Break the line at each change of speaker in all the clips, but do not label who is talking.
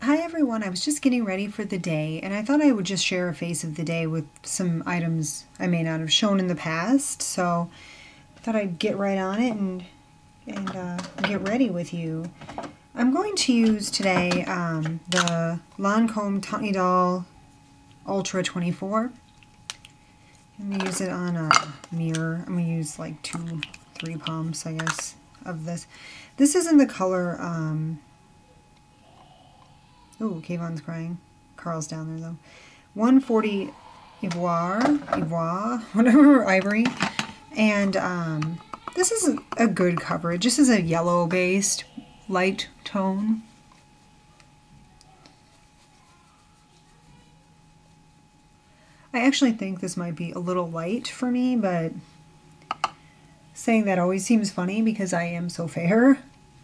Hi everyone, I was just getting ready for the day and I thought I would just share a face of the day with some items I may not have shown in the past, so I thought I'd get right on it and get ready with you. I'm going to use today the Lancome Tiny Doll Ultra 24. I'm going to use it on a mirror. I'm going to use like 2-3 pumps, I guess, of this. This is in the color... Oh, Kayvon's crying. Carl's down there though. 140 Ivoire, whatever, ivory. And this is a good coverage. This is a yellow-based light tone. I actually think this might be a little light for me, but saying that always seems funny because I am so fair.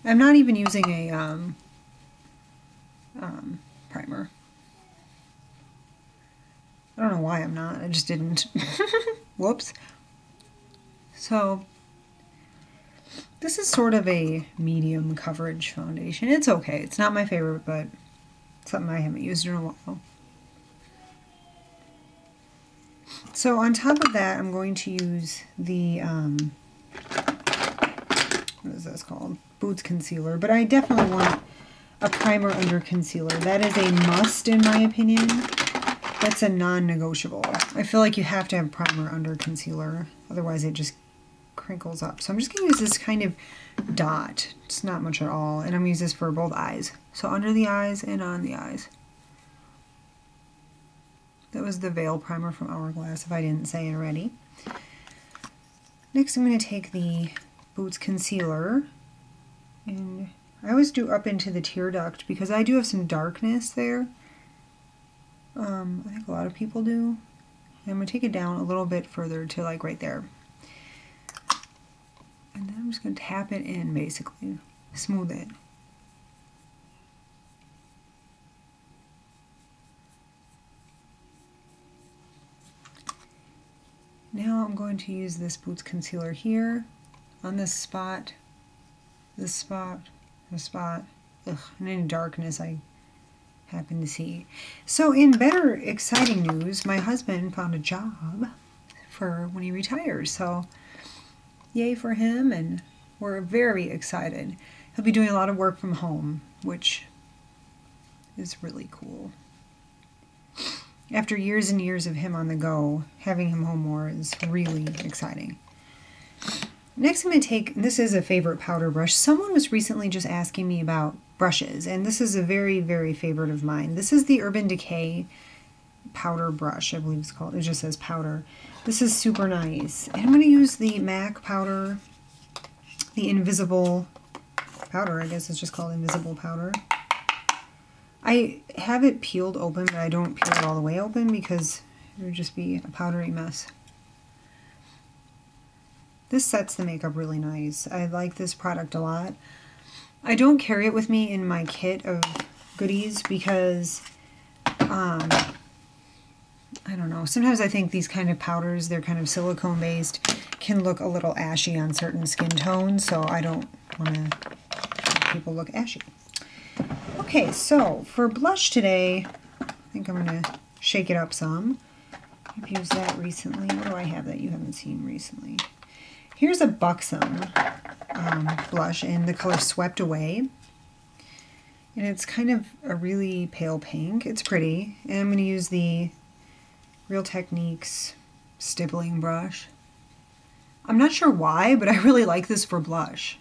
I'm not even using a primer. I don't know why I'm not. I just didn't. Whoops. So this is sort of a medium coverage foundation. It's okay. It's not my favorite, but it's something I haven't used in a while. So on top of that, I'm going to use the, what is this called? Boots Concealer. But I definitely want a primer under concealer. That is a must in my opinion. That's a non-negotiable. I feel like you have to have primer under concealer, otherwise it just crinkles up. So I'm just going to use this kind of dot. It's not much at all, and I'm going to use this for both eyes. So under the eyes and on the eyes. That was the Veil Primer from Hourglass, if I didn't say it already. Next I'm going to take the Boots Concealer, and I always do up into the tear duct because I do have some darkness there. I think a lot of people do. And I'm going to take it down a little bit further to like right there. And then I'm just going to tap it in basically, smooth it. Now I'm going to use this Boots Concealer here on this spot, this spot, this spot, and any darkness I happen to see. So in better exciting news, my husband found a job for when he retires, so yay for him, and we're very excited. He'll be doing a lot of work from home, which is really cool. After years and years of him on the go, having him home more is really exciting. Next I'm going to take, this is a favorite powder brush. Someone was recently just asking me about brushes, and this is a very, very favorite of mine. This is the Urban Decay powder brush, I believe it's called. It just says powder. This is super nice. And I'm going to use the MAC powder, the Invisible powder, I guess it's just called Invisible powder. I have it peeled open, but I don't peel it all the way open because it would just be a powdery mess. This sets the makeup really nice. I like this product a lot. I don't carry it with me in my kit of goodies because, I don't know, sometimes I think these kind of powders, they're kind of silicone based, can look a little ashy on certain skin tones, so I don't want to make people look ashy. Okay, so for blush today, I think I'm going to shake it up some. I've used that recently. What do I have that you haven't seen recently? Here's a Buxom blush in the color Swept Away. And it's kind of a really pale pink. It's pretty. And I'm going to use the Real Techniques stippling brush. I'm not sure why, but I really like this for blush.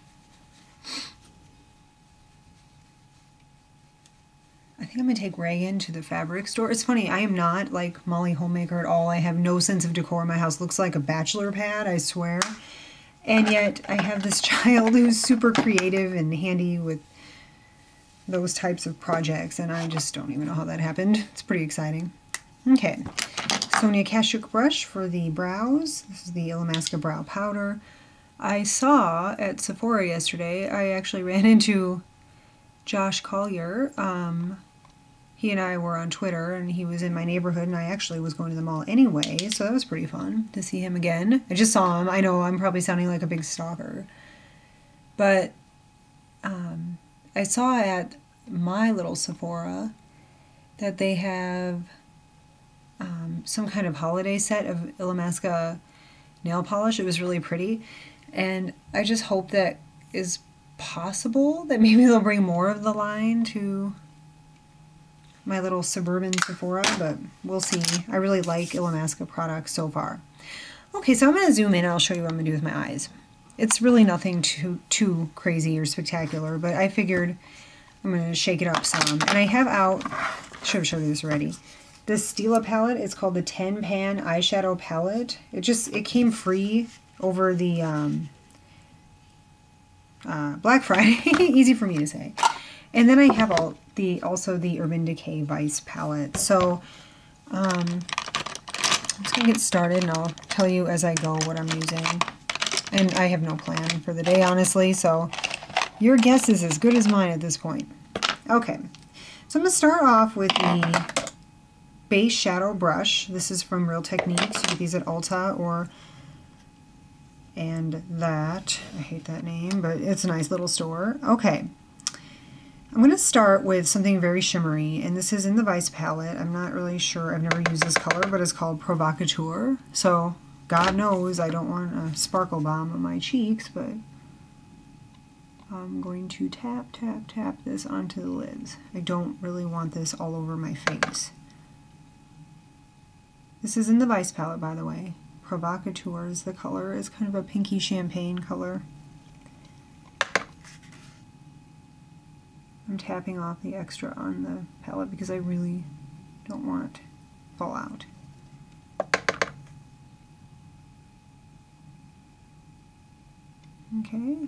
I think I'm going to take Reagan to the fabric store. It's funny, I am not like Molly Homemaker at all. I have no sense of decor. My house looks like a bachelor pad, I swear. And yet I have this child who's super creative and handy with those types of projects, and I just don't even know how that happened. It's pretty exciting. Okay, Sonia Kashuk brush for the brows. This is the Illamasqua Brow Powder. I saw at Sephora yesterday, I actually ran into Josh Collier. He and I were on Twitter, and he was in my neighborhood, and I actually was going to the mall anyway, so that was pretty fun to see him again. I just saw him. I know I'm probably sounding like a big stalker, but I saw at my little Sephora that they have some kind of holiday set of Illamasqua nail polish. It was really pretty, and I just hope that is possible, that maybe they'll bring more of the line to my little suburban Sephora, but we'll see. I really like Illamasqua products so far. Okay, so I'm going to zoom in and I'll show you what I'm going to do with my eyes. It's really nothing too crazy or spectacular, but I figured I'm going to shake it up some. And I have out, I should have showed you this already, this Stila palette. It's called the 10 Pan Eyeshadow Palette. It came free over the Black Friday. Easy for me to say. And then I have also the Urban Decay Vice palette. So I'm just going to get started and I'll tell you as I go what I'm using. And I have no plan for the day, honestly, so your guess is as good as mine at this point. Okay, so I'm going to start off with the base shadow brush. This is from Real Techniques. You get these at Ulta and that. I hate that name, but it's a nice little store. Okay, I'm going to start with something very shimmery, and this is in the Vice palette. I'm not really sure. I've never used this color, but it's called Provocateur. So God knows I don't want a sparkle bomb on my cheeks, but I'm going to tap, tap, tap this onto the lids. I don't really want this all over my face. This is in the Vice palette, by the way. Provocateur is the color. It's kind of a pinky champagne color. I'm tapping off the extra on the palette because I really don't want it to fall out. Okay.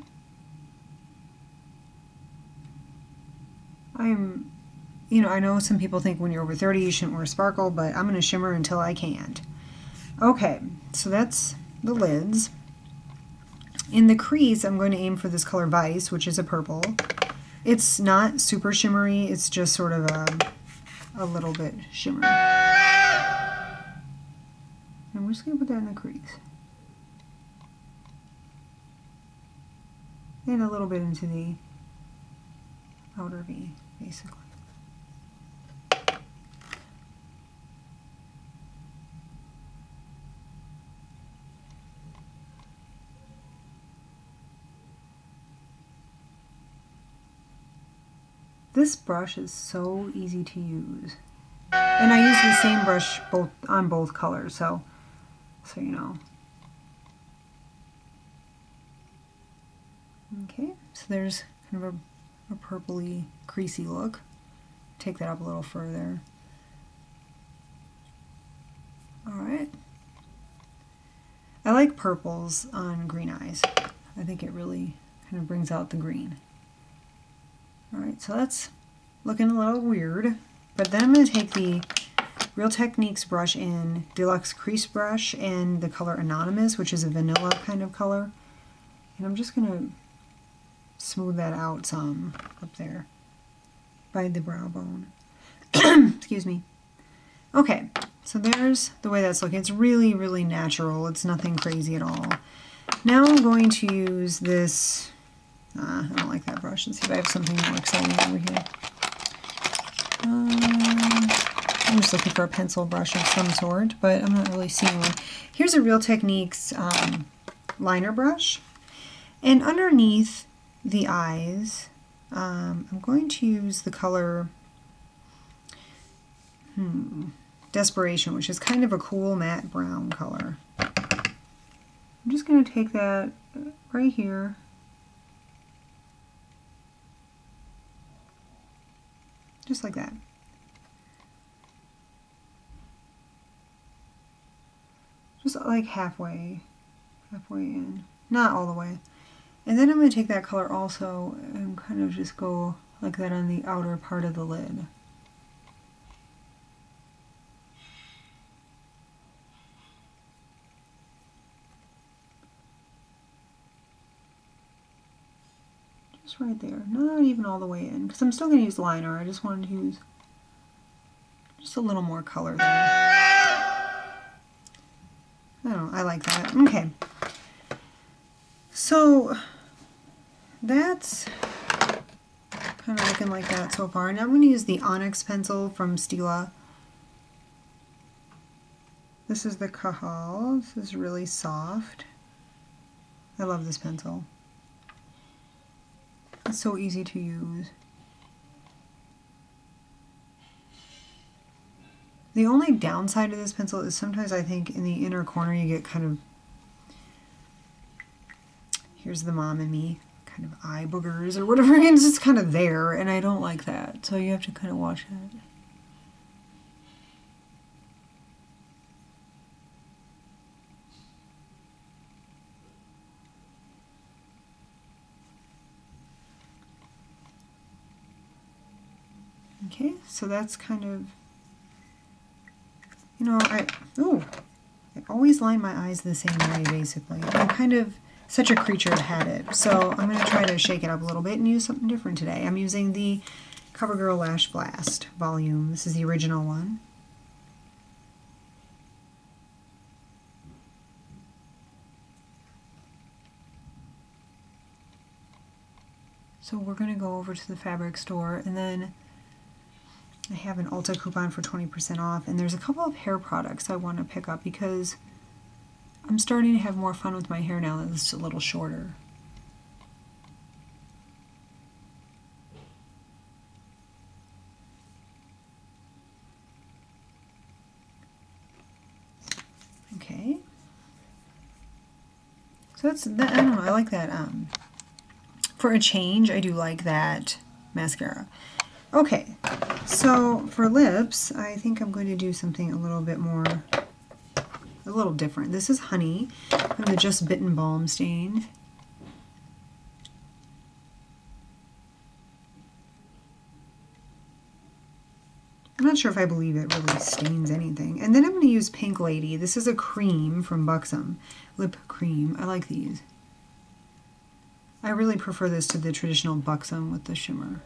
I know some people think when you're over 30 you shouldn't wear sparkle, but I'm going to shimmer until I can't. Okay, so that's the lids. In the crease, I'm going to aim for this color Vice, which is a purple. It's not super shimmery, it's just sort of a little bit shimmery. And we're just going to put that in the crease. And a little bit into the outer V, basically. This brush is so easy to use. And I use the same brush on both colors, so you know. Okay, so there's kind of a purpley, creasy look. Take that up a little further. Alright. I like purples on green eyes. I think it really kind of brings out the green. Alright, so that's looking a little weird. But then I'm going to take the Real Techniques brush in Deluxe Crease Brush and the color Anonymous, which is a vanilla kind of color. And I'm just going to smooth that out some up there by the brow bone. Excuse me. Okay, so there's the way that's looking. It's really, really natural. It's nothing crazy at all. Now I'm going to use this. I don't like that brush. Let's see if I have something more exciting over here. I'm just looking for a pencil brush of some sort, but I'm not really seeing one. Here's a Real Techniques liner brush. And underneath the eyes, I'm going to use the color Desperation, which is kind of a cool matte brown color. I'm just going to take that right here. Just like that. Just like halfway in. Not all the way. And then I'm going to take that color also and kind of just go like that on the outer part of the lid. Just right there. Not even all the way in, because I'm still going to use liner. I just wanted to use just a little more color there. I don't know, I like that. Okay. So that's Kind of looking like that so far. Now I'm going to use the Onyx pencil from Stila. This is the Cajal. This is really soft. I love this pencil. It's so easy to use. The only downside of this pencil is sometimes I think in the inner corner you get kind of, here's the mom and me, kind of eye boogers or whatever, and it's just kind of there, and I don't like that. So you have to kind of watch that. Okay, so that's kind of, you know, I always line my eyes the same way, basically. I'm kind of such a creature of habit, so I'm going to try to shake it up a little bit and use something different today. I'm using the CoverGirl Lash Blast volume. This is the original one. So we're going to go over to the fabric store, and then I have an Ulta coupon for 20% off, and there's a couple of hair products I want to pick up because I'm starting to have more fun with my hair now that it's a little shorter. Okay. So that's that. I don't know. I like that. For a change, I do like that mascara. Okay, so for lips, I think I'm going to do something a little bit more, a little different. This is Honey from the Just Bitten Balm Stain. I'm not sure if I believe it really stains anything. And then I'm going to use Pink Lady. This is a cream from Buxom, lip cream. I like these. I really prefer this to the traditional Buxom with the shimmer.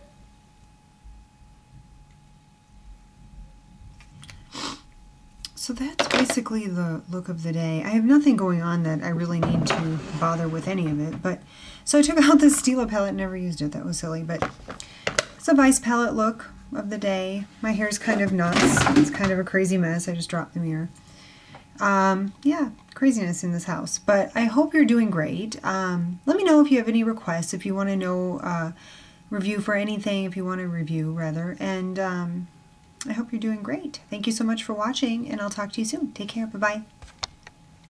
So that's basically the look of the day. I have nothing going on that I really need to bother with any of it. But so I took out this Stila palette, never used it. That was silly. But it's a Vice palette look of the day. My hair's kind of nuts. It's kind of a crazy mess. I just dropped the mirror. Yeah, craziness in this house. But I hope you're doing great. Let me know if you have any requests, if you want to know review for anything, if you want to review rather. And I hope you're doing great. Thank you so much for watching, and I'll talk to you soon. Take care. Bye-bye.